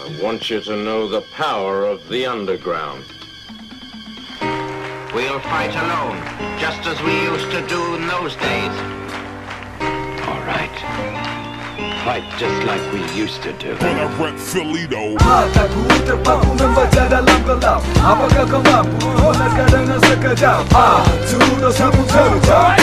I want you to know the power of the underground. We'll fight alone, just as we used to do in those days. All right. Fight just like we used to do. When I rap Philly though. Mataku terpaku membaca dalam gelap. Apakah kau mampu menangkap dengan sekejap? Sudah sambung terujak.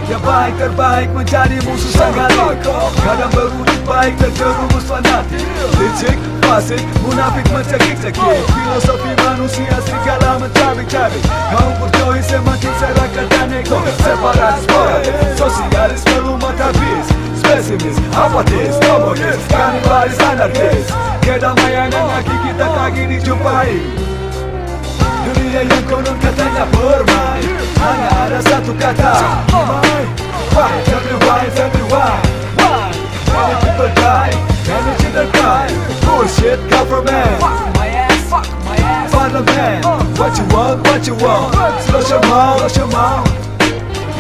Yang baik terbaik menjadi musuh sang hati. Kadang berwujud baik dan terus fanatik. Licik, fasik, munafik mencekik-cekik. Filosofi manusia serigala mencabik-cabik. Kaum berjohi semakin seraka dan ego. Separatis, sporadis, sosialis perlu mata bis. Spesimis, apatis, komunis, kanibalis, anarkis. Kedamaian yang lagi kita kagih dijumpai. Dunia yang konon katanya bermain, hanya ada satu kata. Why? Tell me why, tell me why. Many people die, many children cry. Bullshit government. Fuck my ass. Parliament. What you want? Slow your mouth.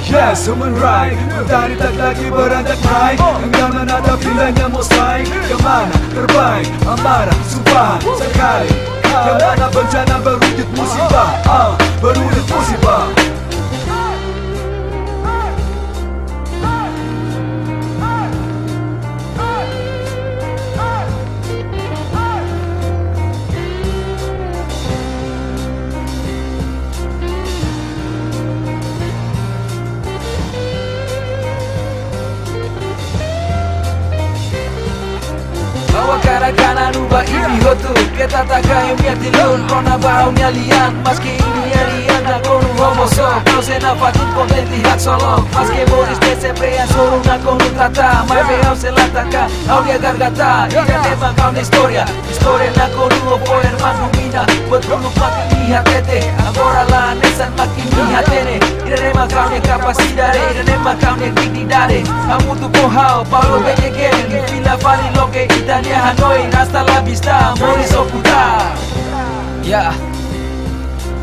Yes, human right. Mentari tak lagi beranjak naik. Enggan menatap pilihannya musnaik. Kemana terbaik, amarah, sumpahan sekali. Kemana bencana berwujud musibah. Berwujud musibah. Kana nuba ibi hotu Kita takai miatilun Kona bau nyalian Maski ini alian Na konu homoso Kau sena fatin kontenti hak solo Maski boris desembre yang suruh na konu trata Mai beau selataka Au dia gargata Ida tema kau na historia Historia na konu opo hermano mina Betul makin lihat tete Agora la nesan makin lihat tene Ida nema kau na kapasidare Ida nema kau na dignidare Amu tu pohao Paulo Benyegen Vila Fali Loke Italia Hanoi Hasta la vista, Moris Okuda. Ya,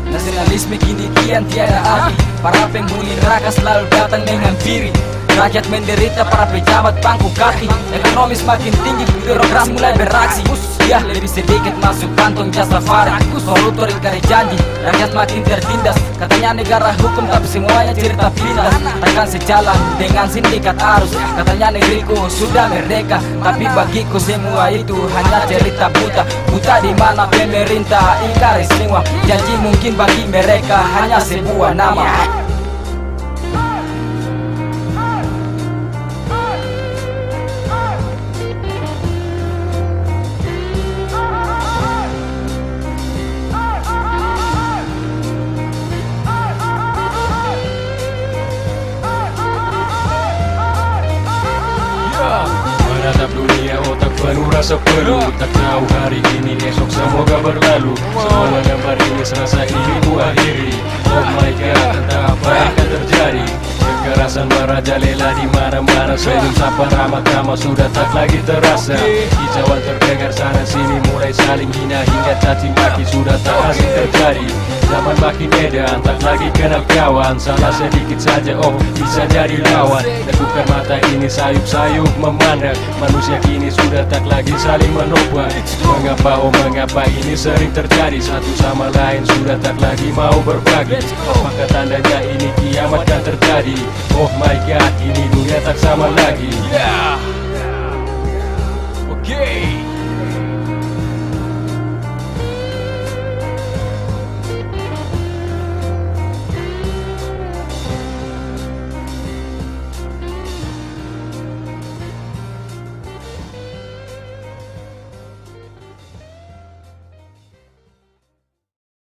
nasionalisme kini kian tiada arti. Para penghuni neraka selalu datang dengan diri. Rakyat menderita, para pejabat pangku kaki. Ekonomi semakin tinggi, birokrasi mulai beraksi. Ya, lebih sedikit masuk kantong jasa fare. Koruptor ingkari janji, rakyat makin tertindas. Katanya negara hukum, tapi semuanya cerita pintas. Takkan sejalan dengan sindikat arus. Katanya negeriku sudah merdeka, tapi bagiku semua itu hanya cerita buta. Buta di mana pemerintah ingkari semua janji, mungkin bagi mereka hanya sebuah nama. Menatap dunia otak penuh rasa perlu. Tak tahu hari ini esok semoga berlalu. Semua gambar ini serasa ini ku akhiri. Oh my god, entah apa yang akan terjadi. Kekerasan merajalela di mana-mana. Senyum sapa ramah tamah sudah tak lagi terasa. Kicauan terdengar sana sini, mulai saling hina hingga caci maki sudah tak asing terjadi. Zaman makin edan, tak lagi kenal kawan. Salah sedikit saja, oh bisa jadi lawan. Tegukkan mata ini sayup-sayup memandang. Manusia kini sudah tak lagi saling menopang. Mengapa, oh mengapa ini sering terjadi? Satu sama lain sudah tak lagi mau berbagi. Apakah tandanya ini kiamat kan terjadi? Oh my god, ini dunia tak sama lagi. Okay.